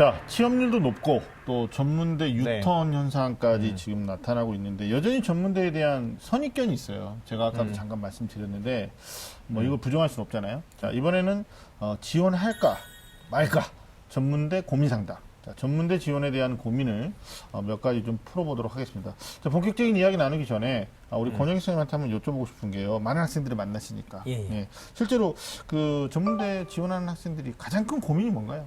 자, 취업률도 높고 또 전문대 유턴 현상까지 지금 나타나고 있는데 여전히 전문대에 대한 선입견이 있어요. 제가 아까도 잠깐 말씀드렸는데 뭐 이거 부정할 수는 없잖아요. 자, 이번에는 지원할까 말까 전문대 고민 상담. 자, 전문대 지원에 대한 고민을 몇 가지 좀 풀어보도록 하겠습니다. 자, 본격적인 이야기 나누기 전에 우리 권영희 선생님한테 한번 여쭤보고 싶은 게요. 많은 학생들을 만나시니까. 예. 실제로 그 전문대 지원하는 학생들이 가장 큰 고민이 뭔가요?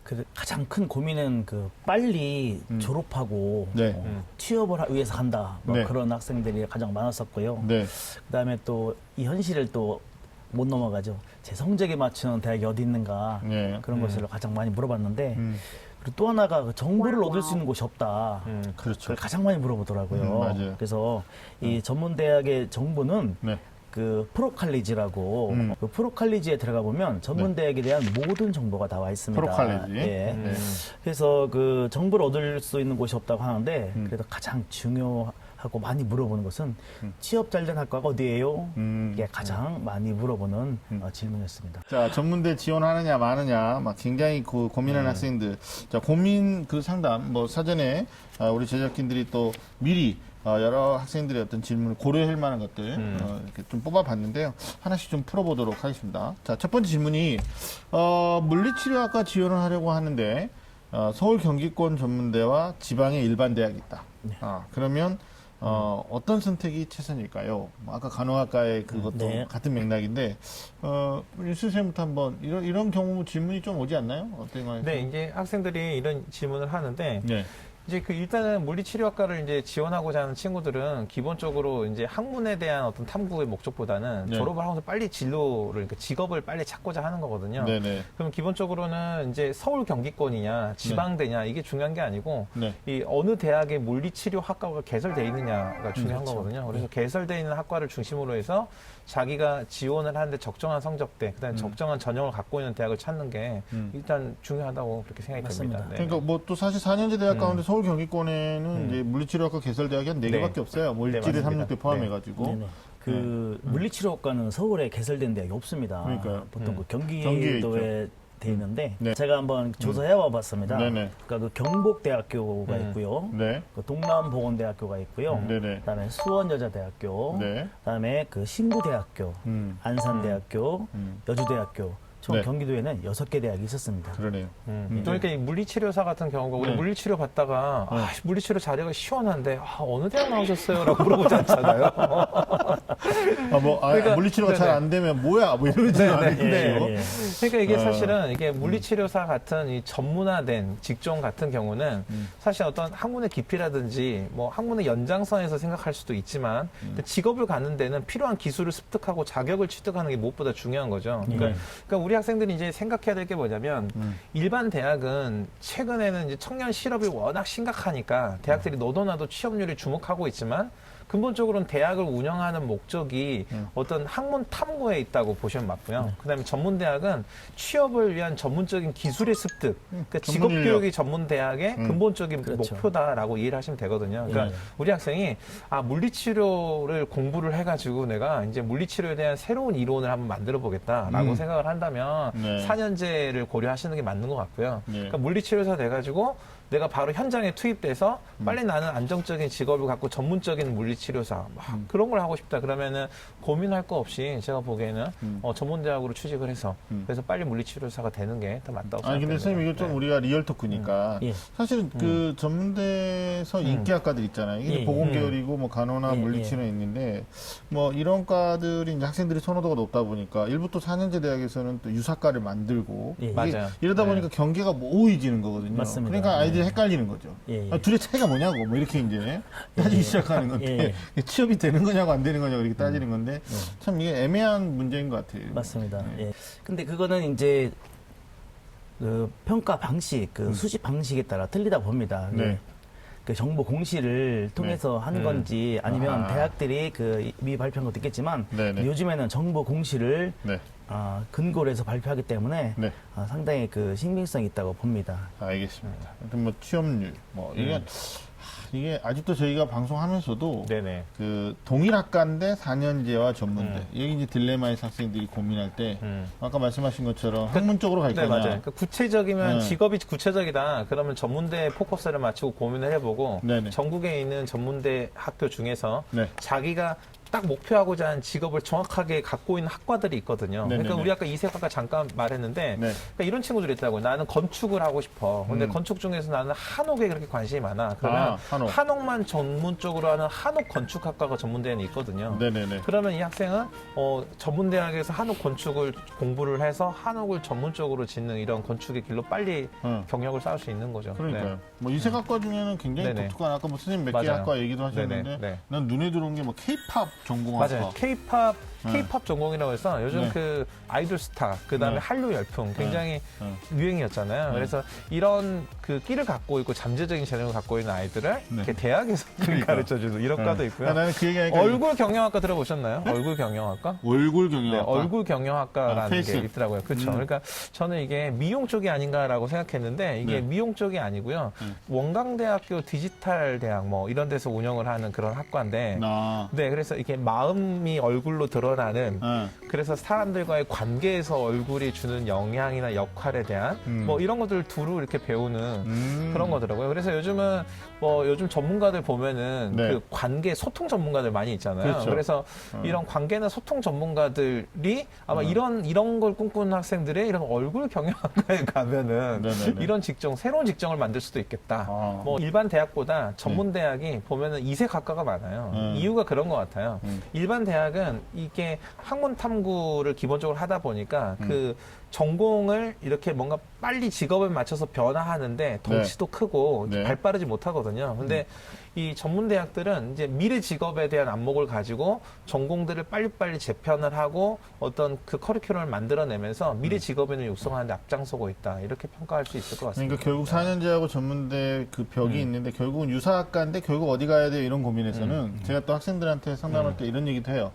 그 가장 큰 고민은 그 빨리 졸업하고 취업을 위해서 간다. 뭐 그런 학생들이 가장 많았었고요. 그다음에 또 이 현실을 또 못 넘어가죠. 제 성적에 맞추는 대학이 어디 있는가 그런 것을 가장 많이 물어봤는데 그리고 또 하나가 그 정보를 얻을 수 있는 곳이 없다. 그렇죠. 그걸 가장 많이 물어보더라고요. 맞아요. 그래서 이 전문대학의 정보는 그 프로칼리지라고 그 프로칼리지에 들어가 보면 전문대학에 대한 모든 정보가 나와 있습니다. 프로칼리지. 예. 그래서 그 정보를 얻을 수 있는 곳이 없다고 하는데 그래도 가장 중요하고 많이 물어보는 것은 취업 잘 된 학과가 어디예요? 이게 가장 많이 물어보는 질문이었습니다. 자, 전문대 지원하느냐 마느냐 막 굉장히 고민하는 학생들. 자, 고민 그 상담 뭐 사전에 우리 제작진들이 또 미리 여러 학생들의 어떤 질문을 고려할 만한 것들 이렇게 좀 뽑아봤는데요. 하나씩 좀 풀어보도록 하겠습니다. 자, 첫 번째 질문이 물리치료학과 지원을 하려고 하는데 서울 경기권 전문대와 지방의 일반 대학이 있다. 그러면 어떤 선택이 최선일까요? 아까 간호학과의 그것도 같은 맥락인데 윤 선생님부터 한번 이런 경우 질문이 좀 오지 않나요? 어떤 네, 이제 학생들이 이런 질문을 하는데. 이제 그 일단은 물리치료학과를 이제 지원하고자 하는 친구들은 기본적으로 이제 학문에 대한 어떤 탐구의 목적보다는 졸업을 하고서 빨리 진로를, 그러니까 직업을 빨리 찾고자 하는 거거든요. 그럼 기본적으로는 이제 서울 경기권이냐, 지방대냐 이게 중요한 게 아니고 이 어느 대학의 물리치료학과가 개설되어 있느냐가 중요한 거거든요. 그래서 개설되어 있는 학과를 중심으로 해서 자기가 지원을 하는데 적정한 성적대, 그다음에 적정한 전형을 갖고 있는 대학을 찾는 게 일단 중요하다고 그렇게 생각이 듭니다. 그러니까 뭐 또 사실 4년제 대학 가운데 서울 경기권에는 이제 물리치료학과 개설대학이 한 4개밖에 없어요. 뭐 일지대 369 포함해가지고. 그 물리치료학과는 서울에 개설된 대학이 없습니다. 그러니까요. 보통 그 경기도에 돼 있는데 제가 한번 조사해 와봤습니다. 그러니까 그 경복대학교가 있고요, 그 동남보건대학교가 있고요, 그다음에 수원여자대학교, 그다음에 그 신구대학교, 안산대학교, 여주대학교. 총 경기도에는 6개 대학이 있었습니다. 그러네요. 그러니까 이 물리치료사 같은 경우가 우리 물리치료 받다가 물리치료 자료가 시원한데 어느 대학 나오셨어요? 라고 물어보지 않잖아요. 그러니까, 물리치료가 잘 안 되면 뭐야? 뭐 이러지 않겠죠. 그러니까 이게 사실은 이게 물리치료사 같은 이 전문화된 직종 같은 경우는 사실 어떤 학문의 깊이라든지 뭐 학문의 연장선에서 생각할 수도 있지만 직업을 갖는 데는 필요한 기술을 습득하고 자격을 취득하는 게 무엇보다 중요한 거죠. 그러니까 우리 학생들이 이제 생각해야 될 게 뭐냐면 일반 대학은 최근에는 이제 청년 실업이 워낙 심각하니까 대학들이 너도나도 취업률에 주목하고 있지만 근본적으로는 대학을 운영하는 목적이 어떤 학문 탐구에 있다고 보시면 맞고요. 그다음에 전문대학은 취업을 위한 전문적인 기술의 습득, 그러니까 직업교육이 전문대학의 근본적인 목표다라고 이해를 하시면 되거든요. 그러니까 우리 학생이 물리치료를 공부를 해가지고 내가 이제 물리치료에 대한 새로운 이론을 한번 만들어 보겠다라고 생각을 한다면 4년제를 고려하시는 게 맞는 것 같고요. 그러니까 물리치료사 돼가지고 내가 바로 현장에 투입돼서 빨리 나는 안정적인 직업을 갖고 전문적인 물리치료사 그런 걸 하고 싶다 그러면은 고민할 거 없이 제가 보기에는 전문대학으로 취직을 해서 그래서 빨리 물리치료사가 되는 게 더 맞다고 생각합니다. 근데 선생님 이거 좀 우리가 리얼 토크니까 사실은 그 전문대에서 인기학과들 있잖아요. 이게 보건계열이고 뭐 간호나 물리치료는 있는데 뭐 이런 과들이 이제 학생들이 선호도가 높다 보니까 일부 또 4년제 대학에서는 또 유사과를 만들고 맞아요. 이러다 보니까 경계가 모호해지는 거거든요. 맞습니다. 그러니까 아이들이 헷갈리는 거죠. 둘의 차이가 뭐냐고 뭐 이렇게 이제 따지기 시작하는 건데 취업이 되는 거냐고 안 되는 거냐고 이렇게 따지는 건데 참 이게 애매한 문제인 것 같아요. 맞습니다. 근데 그거는 이제 그 평가 방식, 그 수집 방식에 따라 틀리다 봅니다. 그 정보 공시를 통해서 하는 건지 아니면 대학들이 그 이미 발표한 것도 있겠지만 요즘에는 정보 공시를 근거로 해서 발표하기 때문에 상당히 그 신빙성이 있다고 봅니다. 알겠습니다. 뭐 취업률 뭐 이게 이게 아직도 저희가 방송하면서도 네네. 그 동일학과인데 4년제와 전문대 여기 이제 딜레마에서 학생들이 고민할 때 아까 말씀하신 것처럼 학문 쪽으로 갈 네, 거냐. 맞아요. 그러니까 구체적이면 네. 직업이 구체적이다. 그러면 전문대에 포커스를 맞추고 고민을 해보고 네네. 전국에 있는 전문대 학교 중에서 네. 자기가 딱 목표하고자 하는 직업을 정확하게 갖고 있는 학과들이 있거든요. 네네네. 그러니까 우리 아까 이세학과 잠깐 말했는데 네. 그러니까 이런 친구들이 있다고요. 나는 건축을 하고 싶어. 근데 건축 중에서 나는 한옥에 그렇게 관심이 많아. 그러면 한옥만 전문적으로 하는 한옥 건축학과가 전문대에는 있거든요. 네네네. 그러면 이 학생은 전문대학에서 한옥 건축을 공부를 해서 한옥을 전문적으로 짓는 이런 건축의 길로 빨리 경력을 쌓을 수 있는 거죠. 그러니까요. 네. 뭐 이세학과 중에는 굉장히 네네. 독특한 아까 뭐 선생님 몇 개 맞아요. 학과 얘기도 하셨는데 네네. 네. 난 눈에 들어온 게 뭐 K-팝 전공학과. 맞아요. K-팝 전공이라고 해서 요즘 네. 그 아이돌 스타, 그 다음에 네. 한류 열풍 굉장히 네. 유행이었잖아요. 그래서 이런 그 끼를 갖고 있고 잠재적인 재능을 갖고 있는 아이들을 이렇게 대학에서 그러니까. 가르쳐주는 이런 과도 있고요. 나는 그 얘기하니까 얼굴 경영학과 들어보셨나요? 얼굴 경영학과? 얼굴 네, 경영학과. 얼굴 경영학과라는 페이스. 게 있더라고요. 그렇죠. 그러니까 저는 이게 미용 쪽이 아닌가라고 생각했는데 이게 네. 미용 쪽이 아니고요. 원광대학교 디지털 대학 뭐 이런 데서 운영을 하는 그런 학과인데 네, 그래서 이게 마음이 얼굴로 드러나는 그래서 사람들과의 관계에서 얼굴이 주는 영향이나 역할에 대한 뭐 이런 것들 두루 이렇게 배우는 그런 거더라고요. 그래서 요즘은 뭐 요즘 전문가들 보면은 네. 그 관계 소통 전문가들 많이 있잖아요. 그렇죠. 그래서 이런 관계나 소통 전문가들이 아마 이런 걸 꿈꾸는 학생들의 이런 얼굴 경영학과에 가면은 네네네. 이런 직종, 새로운 직종을 만들 수도 있겠다. 뭐 일반 대학보다 전문 대학이 보면은 이세학과가 많아요. 이유가 그런 것 같아요. 일반 대학은 이게 학문 탐구를 기본적으로 하다 보니까 그 전공을 이렇게 뭔가 빨리 직업에 맞춰서 변화하는데 덩치도 크고 네. 발 빠르지 못하거든요. 근데 이 전문 대학들은 이제 미래 직업에 대한 안목을 가지고 전공들을 빨리빨리 재편을 하고 어떤 그 커리큘럼을 만들어내면서 미래 직업에는 육성하는 데 앞장서고 있다. 이렇게 평가할 수 있을 것 같습니다. 그러니까 결국 4년제하고 전문대 그 벽이 있는데 결국은 유사학과인데 결국 어디 가야 돼요 이런 고민에서는 제가 또 학생들한테 상담할 때 이런 얘기도 해요.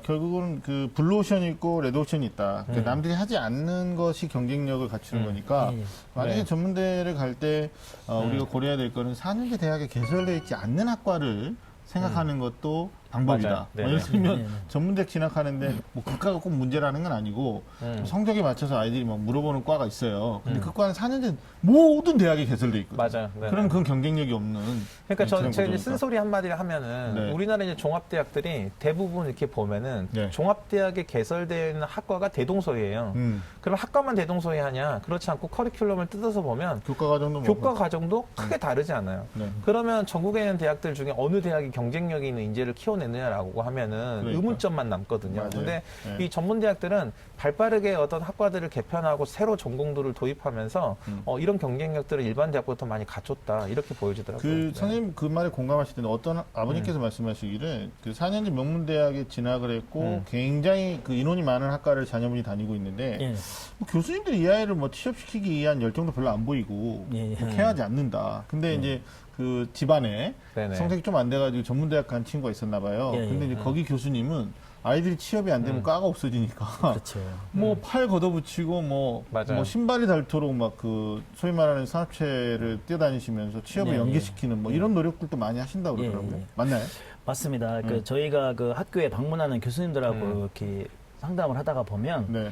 결국은 그 블루오션이 있고 레드오션이 있다. 그러니까 남들이 하지 않는 것이 경쟁력을 갖추는 거니까 만약에 네. 전문대를 갈 때 우리가 고려해야 될 거는 4년제 대학에 개설되어 있지 않는 학과를 생각하는 것도 방법이다. 맞아요. 네네. 예를 들면 전문대 진학하는데 뭐 국가가 꼭 문제라는 건 아니고 성적에 맞춰서 아이들이 막 물어보는 과가 있어요. 근데 그 과는 4년제 모든 대학에 개설돼 있거든요. 맞아요. 네네. 그럼 그건 경쟁력이 없는. 그러니까 그런 제가 이제 구조니까. 쓴소리 한마디를 하면은 네. 우리나라 이제 종합대학들이 대부분 이렇게 보면은 네. 종합대학에 개설되어 있는 학과가 대동소이해요. 그럼 학과만 대동소이하냐? 그렇지 않고 커리큘럼을 뜯어서 보면 교과 과정도 교과 과정도 크게 다르지 않아요. 네. 그러면 전국에 있는 대학들 중에 어느 대학이 경쟁력이 있는 인재를 키워내느냐라고 하면은 그러니까. 의문점만 남거든요. 맞아요. 근데 네. 이 전문 대학들은 발빠르게 어떤 학과들을 개편하고 새로 전공들을 도입하면서 이런 경쟁력들을 일반 대학보다 더 많이 갖췄다. 이렇게 보여지더라고요. 그 네. 선생님 그 말에 공감하실 텐데 어떤 아버님께서 말씀하시기를 그 4년제 명문대학에 진학을 했고 굉장히 그 인원이 많은 학과를 자녀분이 다니고 있는데 예. 뭐 교수님들이 이 아이를 뭐 취업시키기 위한 열정도 별로 안 보이고 예, 예. 뭐 케어하지 않는다. 근데 이제 그 집안에 네네. 성적이 좀 안 돼가지고 전문대학 간 친구가 있었나 봐요. 예, 예. 근데 이제 거기 교수님은 아이들이 취업이 안 되면 과가 없어지니까 그렇죠. 뭐 팔 걷어붙이고 뭐 맞아요. 신발이 닳도록 막 그 소위 말하는 산업체를 뛰어다니시면서 취업을 네, 연계시키는 뭐 이런 노력들도 많이 하신다고 그러더라고요. 예, 예. 맞나요? 맞습니다. 그 저희가 그 학교에 방문하는 교수님들하고 이렇게 상담을 하다가 보면 네.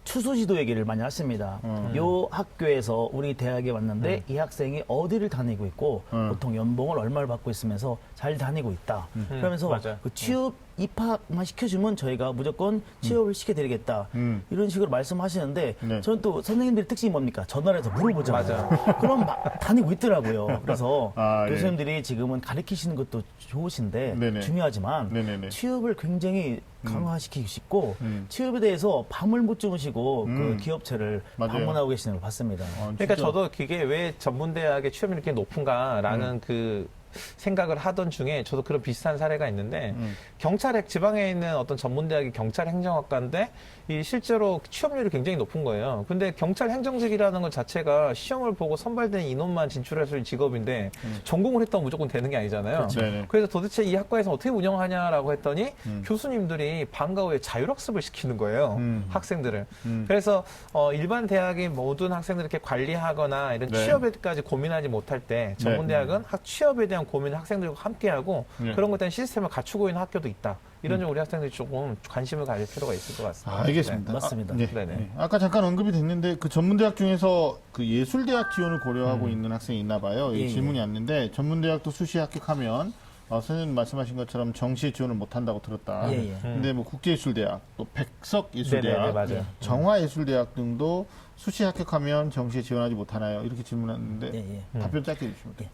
추수지도 얘기를 많이 하십니다. 요 학교에서 우리 대학에 왔는데 이 학생이 어디를 다니고 있고 보통 연봉을 얼마를 받고 있으면서 잘 다니고 있다. 그러면서 맞아요. 그 취업 입학만 시켜주면 저희가 무조건 취업을 시켜드리겠다. 이런 식으로 말씀하시는데 네. 저는 또 선생님들의 특징이 뭡니까? 전화를 해서 물어보잖아요. 그럼 막 다니고 있더라고요. 그래서 아, 예. 교수님들이 지금은 가르치시는 것도 좋으신데 네네. 중요하지만 네네네. 취업을 굉장히 강화시키고 싶고 취업에 대해서 밤을 못 주무시고 그 기업체를 맞아요. 방문하고 계시는 걸 봤습니다. 그러니까 저도 그게 왜 전문대학의 취업이 이렇게 높은가라는 그 생각을 하던 중에 저도 그런 비슷한 사례가 있는데 경찰 지방에 있는 어떤 전문대학이 경찰 행정학과인데 이 실제로 취업률이 굉장히 높은 거예요. 근데 경찰 행정직이라는 것 자체가 시험을 보고 선발된 인원만 진출할 수 있는 직업인데 전공을 했다고 무조건 되는 게 아니잖아요. 그렇죠. 그래서 도대체 이 학과에서 어떻게 운영하냐라고 했더니 교수님들이 방과 후에 자율학습을 시키는 거예요. 학생들을. 그래서 일반 대학의 모든 학생들을 이렇게 관리하거나 이런 네. 취업에까지 고민하지 못할 때 전문대학은 취업에 대한 고민을 학생들과 함께하고 그런 것에 대한 시스템을 갖추고 있는 학교도 있다. 이런 점 우리 학생들이 조금 관심을 가질 필요가 있을 것 같습니다. 알겠습니다. 네, 맞습니다. 네네. 아까 잠깐 언급이 됐는데 그 전문대학 중에서 그 예술대학 지원을 고려하고 있는 학생이 있나 봐요. 이 질문이 왔는데 전문대학도 수시 합격하면 선생님 말씀하신 것처럼 정시에 지원을 못한다고 들었다. 근데 뭐 국제예술대학, 또 백석예술대학, 네네네, 맞아요. 정화예술대학 등도 수시 합격하면 정시에 지원하지 못하나요? 이렇게 질문했는데 답변 짧게 해주시면 돼요.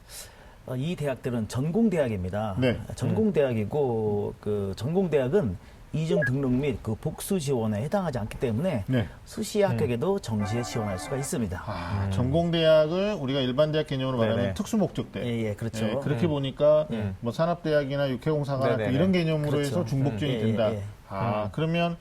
이 대학들은 전공대학입니다. 네. 전공대학이고 그 전공대학은 이중 등록 및 그 복수 지원에 해당하지 않기 때문에 네. 수시 합격에도 정시에 지원할 수가 있습니다. 전공대학을 우리가 일반 대학 개념으로 말하면 네네. 특수목적대. 예, 그렇죠. 네, 그렇게 보니까 뭐 산업대학이나 육해공사관학교 네네네. 이런 개념으로 그렇죠. 해서 중복 지원이 예, 된다. 예. 그러면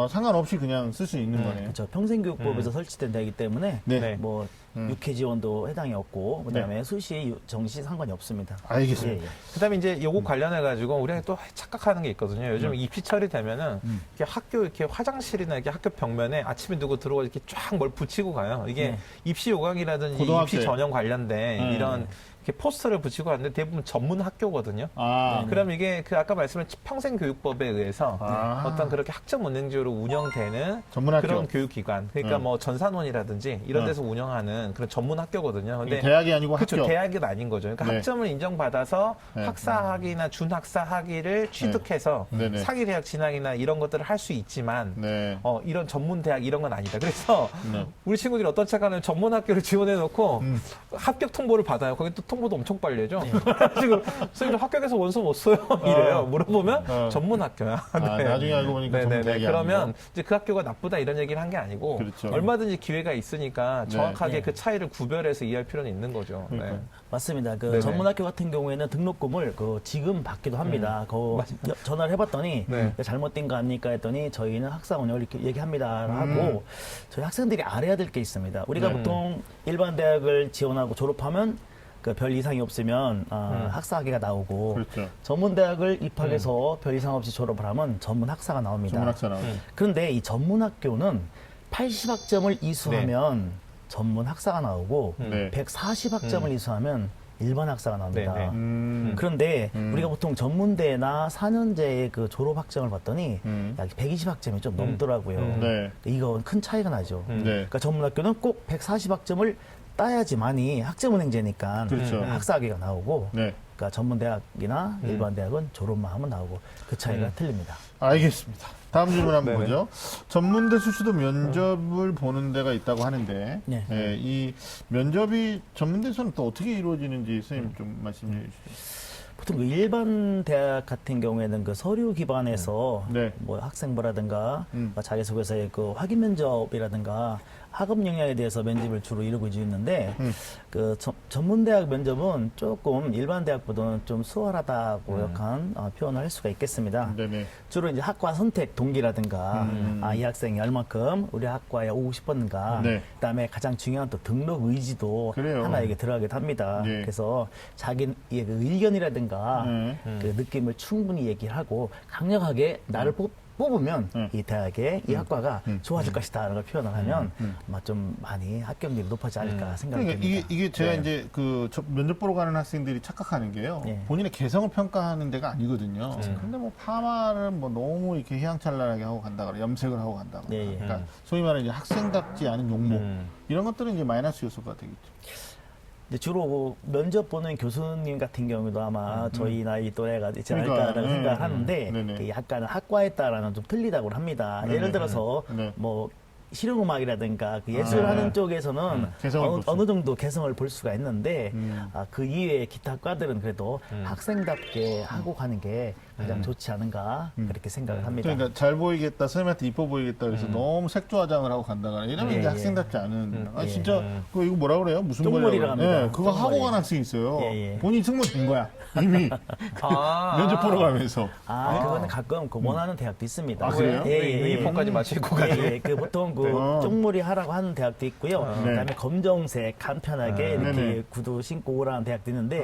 상관없이 그냥 쓸 수 있는 거네요. 그렇죠. 평생교육법에서 설치된 대학이기 때문에 네. 뭐 육해 지원도 해당이 없고 그다음에 수시 정시 상관이 없습니다. 알겠습니다. 그다음에 이제 요거 관련해 가지고 우리가 또 착각하는 게 있거든요. 요즘 입시철이 되면은 이렇게 학교 이렇게 화장실이나 이렇게 학교 벽면에 아침에 누구 들어와 이렇게 쫙 뭘 붙이고 가요. 이게 입시 요강이라든지 고등학생. 입시 전형 관련된 이런 이렇게 포스터를 붙이고 왔는데 대부분 전문 학교거든요. 그럼 이게 그 아까 말씀한 평생교육법에 의해서 어떤 그렇게 학점 운영제로 운영되는 전문학교. 그런 교육기관, 그러니까 뭐 전산원이라든지 이런 데서 운영하는 그런 전문 학교거든요. 근데 대학이 아니고 그렇죠. 학교. 대학은 아닌 거죠. 그러니까 네. 학점을 인정받아서 네. 학사학위나 준학사학위를 취득해서 네. 네네. 사기대학 진학이나 이런 것들을 할 수 있지만 네. 이런 전문 대학 이런 건 아니다. 그래서 네. 우리 친구들이 어떤 착각하면 전문 학교를 지원해 놓고 합격 통보를 받아요. 거기 또 통보도 엄청 빨리 해줘. 지금 선생님 합격해서 원서 못 써요. 이래요. 물어보면 전문 학교야. 나중에 알고 보니까 전문 대학이 그러면 아니고. 이제 그 학교가 나쁘다 이런 얘기를 한 게 아니고 그렇죠. 얼마든지 기회가 있으니까 정확하게 네. 그 차이를 구별해서 이해할 필요는 있는 거죠. 그러니까요. 맞습니다. 그 네네. 전문학교 같은 경우에는 등록금을 지금 받기도 합니다. 전화를 해봤더니 네. 잘못된 거 아닙니까 했더니 저희는 학사 운영을 이렇게 얘기합니다 하고 저희 학생들이 알아야 될 게 있습니다. 우리가 보통 일반 대학을 지원하고 졸업하면 그 별 이상이 없으면 학사학위가 나오고 그렇죠. 전문대학을 입학해서 별 이상 없이 졸업을 하면 전문 학사가 나옵니다. 전문학사 나오죠. 그런데 이 전문학교는 80학점을 이수하면 전문 학사가 나오고 네. 140학점을 이수하면 일반 학사가 나옵니다. 네, 네. 그런데 우리가 보통 전문대나 4년제의 그 졸업 학점을 봤더니 약 120학점이 좀 넘더라고요. 네. 이건 큰 차이가 나죠. 네. 그러니까 전문학교는 꼭 140학점을 따야지만이 학점은행제니까 그렇죠. 학사학위가 나오고 네. 그러니까 전문대학이나 일반 대학은 졸업만 하면 나오고 그 차이가 틀립니다. 알겠습니다. 다음 질문 한번 네네. 보죠. 전문대 수시도 면접을 보는 데가 있다고 하는데 네. 이 면접이 전문대에서는 또 어떻게 이루어지는지 선생님 좀 말씀해 주시죠. 보통 그 일반 대학 같은 경우에는 그 서류 기반에서 네. 뭐 학생부라든가 자기소개서의 그 확인 면접이라든가 학업 역량에 대해서 면접을 주로 이루고 있는데 그 전문대학 면접은 조금 일반 대학보다는 좀 수월하다고 약간 표현을 할 수가 있겠습니다. 네네. 주로 이제 학과 선택 동기라든가 이 학생이 얼마큼 우리 학과에 오고 싶었는가 네. 그다음에 가장 중요한 또 등록 의지도 그래요. 하나에게 들어가기도 합니다. 네. 그래서 자기의 그 의견이라든가 그 느낌을 충분히 얘기를 하고 강력하게 나를 뽑으면 이 대학에 이 학과가 좋아질 것이다라는 걸 표현을 하면 아마 좀 많이 합격률이 높아지지 않을까 생각이 그러니까 듭니다. 이게 제가 네. 이제 그 면접 보러 가는 학생들이 착각하는 게요. 네. 본인의 개성을 평가하는 데가 아니거든요. 근데 뭐 파마를 뭐 너무 이렇게 휘황찬란하게 하고 간다거나 염색을 하고 간다거나. 네, 예. 그러니까 소위 말하는 이제 학생답지 않은 용모 이런 것들은 이제 마이너스 요소가 되겠죠. 이제 주로 뭐 면접 보는 교수님 같은 경우도 아마 저희 나이 또래가 있지 그러니까, 않을까라는 생각을 하는데 네네. 그 약간 학과에 따라는 좀 틀리다고 합니다. 예를 들어서 네. 뭐 실용음악이라든가 그 예술하는 쪽에서는 개성을 볼 수 어느 정도 개성을 볼 수가 있는데 그 이외의 기타 과들은 그래도 학생답게 하고 가는 게 가장 좋지 않은가 그렇게 생각을 합니다. 그러니까 잘 보이겠다, 선생님한테 이뻐 보이겠다 그래서 너무 색조 화장을 하고 간다거나 이러면 이제 학생답지 않은. 진짜 이거 뭐라 그래요? 무슨 쪽머리라고 합니다. 예, 그거 하고 간 학생이 있어요. 본인 승무된 거야 이미 면접 보러 가면서. 그거는 가끔 그 원하는 대학도 있습니다. 그래요? 유니폼까지 마치고 가지. 그 보통 그 쪽머리 하라고 하는 대학도 있고요. 그다음에 검정색 간편하게 이렇게 구두 신고 오라는 대학도 있는데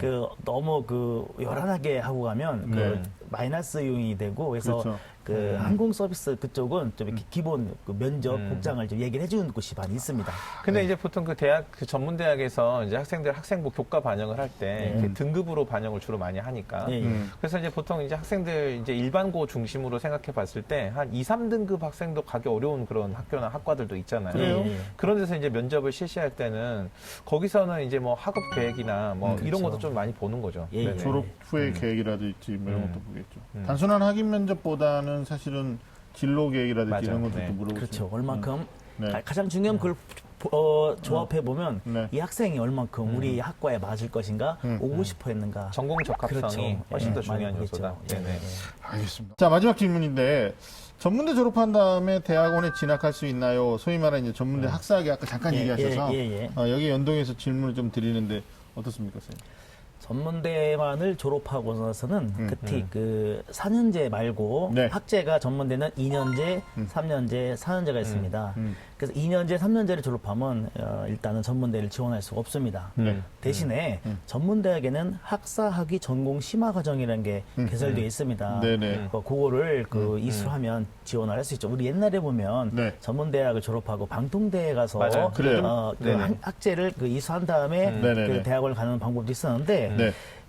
그 너무 그 요란하게 하고 가면 그 마이너스 요인이 되고 그래서 그렇죠. 그 항공 서비스 그쪽은 좀 이렇게 기본 그 면접 복장을 좀 얘기를 해주는 곳이 많이 있습니다. 근데 이제 보통 그 대학 그 전문 대학에서 이제 학생들 학생부 교과 반영을 할 때 이렇게 등급으로 반영을 주로 많이 하니까 그래서 이제 보통 이제 학생들 이제 일반고 중심으로 생각해 봤을 때 한 2, 3등급 학생도 가기 어려운 그런 학교나 학과들도 있잖아요. 그래요? 그런 데서 이제 면접을 실시할 때는 거기서는 이제 뭐 학업 계획이나 뭐 이런 것도 좀 많이 보는 거죠. 네네. 졸업 후의 계획이라든지 뭐 이런 것도 보겠죠. 단순한 학인 면접보다는 사실은 진로 계획이라든지 맞아요. 이런 것도 네. 물어보죠. 그렇죠. 얼만큼 네. 가장 중요한 걸 조합해 보면 이 학생이 얼만큼 우리 학과에 맞을 것인가 오고 싶어 했는가. 전공 적합성이 그렇죠. 훨씬 더 네, 중요한 많이 요소다. 보겠죠. 네네. 알겠습니다. 자, 마지막 질문인데 전문대 졸업한 다음에 대학원에 진학할 수 있나요? 소위 말하는 이제 전문대 학사학위 아까 잠깐 얘기하셔서 여기 연동해서 질문을 좀 드리는데 어떻습니까, 선생님? 전문대만을 졸업하고 나서는 특히 그 4년제 말고 학제가 전문대는 2년제, 3년제, 4년제가 있습니다. 그래서 2년제, 3년제를 졸업하면 일단은 전문대를 지원할 수가 없습니다. 대신에 전문대학에는 학사학위 전공 심화 과정이라는 게 개설되어 있습니다. 그거를 그 이수하면 지원을 할 수 있죠. 우리 옛날에 보면 전문대학을 졸업하고 방통대에 가서 그 학제를 그 이수한 다음에 그 대학을 가는 방법도 있었는데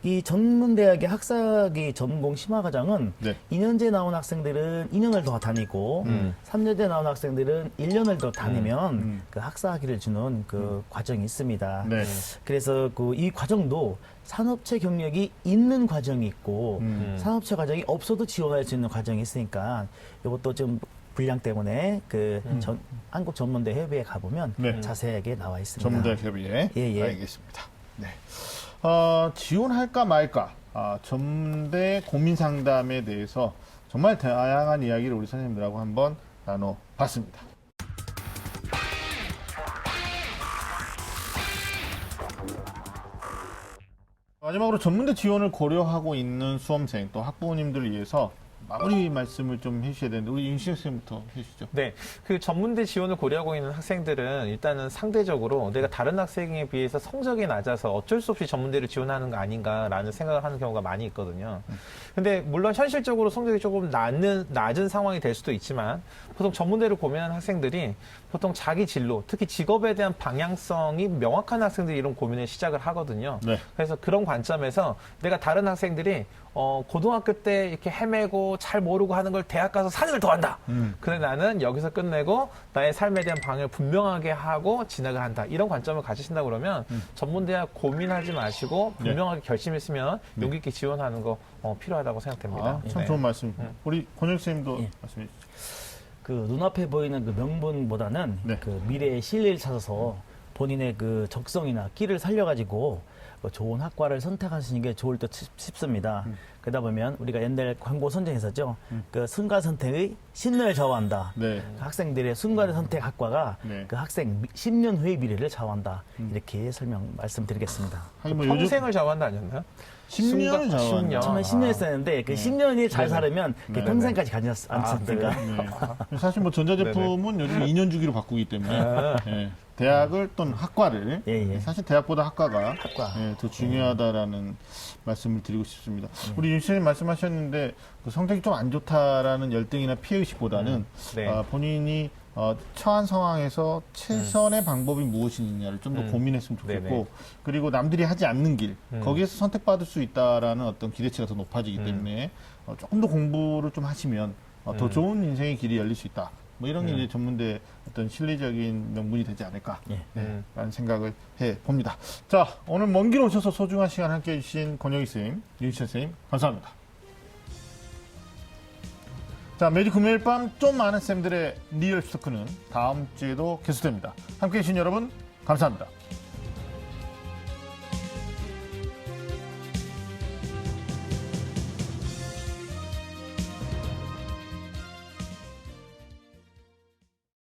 이 전문대학의 학사학위 전공 심화과정은 2년제 나온 학생들은 2년을 더 다니고 3년제 나온 학생들은 1년을 더 다니면 그 학사학위를 주는 그 과정이 있습니다. 그래서 그 이 과정도 산업체 경력이 있는 과정이 있고 산업체 과정이 없어도 지원할 수 있는 과정이 있으니까 이것도 좀 분량 때문에 그 한국 전문대 협의회 가보면 자세하게 나와 있습니다. 전문대 협의회. 알겠습니다. 네. 지원할까 말까 전문대 고민 상담에 대해서 정말 다양한 이야기를 우리 선생님들하고 한번 나눠봤습니다. 마지막으로 전문대 지원을 고려하고 있는 수험생 또 학부모님들을 위해서 마무리 말씀을 좀 해주셔야 되는데 우리 윤신 선생님부터 해주시죠. 네, 그 전문대 지원을 고려하고 있는 학생들은 일단은 상대적으로 내가 다른 학생에 비해서 성적이 낮아서 어쩔 수 없이 전문대를 지원하는 거 아닌가라는 생각을 하는 경우가 많이 있거든요. 근데 물론 현실적으로 성적이 조금 낮은 상황이 될 수도 있지만 보통 전문대를 고민하는 학생들이 보통 자기 진로, 특히 직업에 대한 방향성이 명확한 학생들이 이런 고민을 시작을 하거든요. 그래서 그런 관점에서 내가 다른 학생들이 고등학교 때 이렇게 헤매고 잘 모르고 하는 걸 대학 가서 4년을 더 한다. 그래 나는 여기서 끝내고 나의 삶에 대한 방향을 분명하게 하고 진학을 한다. 이런 관점을 가지신다 그러면 전문대학 고민하지 마시고 분명하게 결심했으면 용기 있게 지원하는 거 필요하다고 생각됩니다. 참 좋은 말씀. 우리 권혁 선생님도 말씀해 주시죠. 그 눈앞에 보이는 그 명분보다는 그 미래의 실리를 찾아서 본인의 그 적성이나 끼를 살려가지고 좋은 학과를 선택하시는 게 좋을 듯 싶습니다. 그러다 보면 우리가 옛날 광고 선정했었죠. 그 순간 선택의 10년을 좌우한다. 그 학생들의 순간 선택 학과가 그 학생 10년 후의 미래를 좌우한다. 이렇게 말씀드리겠습니다. 평생을 좌우한다 아니었나요? 10년을 좌우한다. 처음에 10년 했었는데 그 10년이 잘 살으면 평생까지 가지 않습니까? 사실 뭐 전자제품은 요즘 2년 주기로 바꾸기 때문에 대학을 또는 학과를 사실 대학보다 학과가 더 중요하다라는 말씀을 드리고 싶습니다. 우리 윤 선생님 말씀하셨는데 그 성적이 좀 안 좋다라는 열등이나 피해의식보다는 본인이 처한 상황에서 최선의 방법이 무엇이냐를 좀 더 고민했으면 좋겠고 그리고 남들이 하지 않는 길 거기에서 선택받을 수 있다라는 어떤 기대치가 더 높아지기 때문에 조금 더 공부를 좀 하시면 더 좋은 인생의 길이 열릴 수 있다. 뭐 이런 게 이제 전문대 어떤 실리적인 명분이 되지 않을까 라는 생각을 해봅니다. 자, 오늘 먼 길 오셔서 소중한 시간 함께 해주신 권혁희 선생님, 윤희철 선생님 감사합니다. 자, 매주 금요일 밤 좀 많은 쌤들의 리얼 스토크는 다음 주에도 계속됩니다. 함께 해주신 여러분 감사합니다.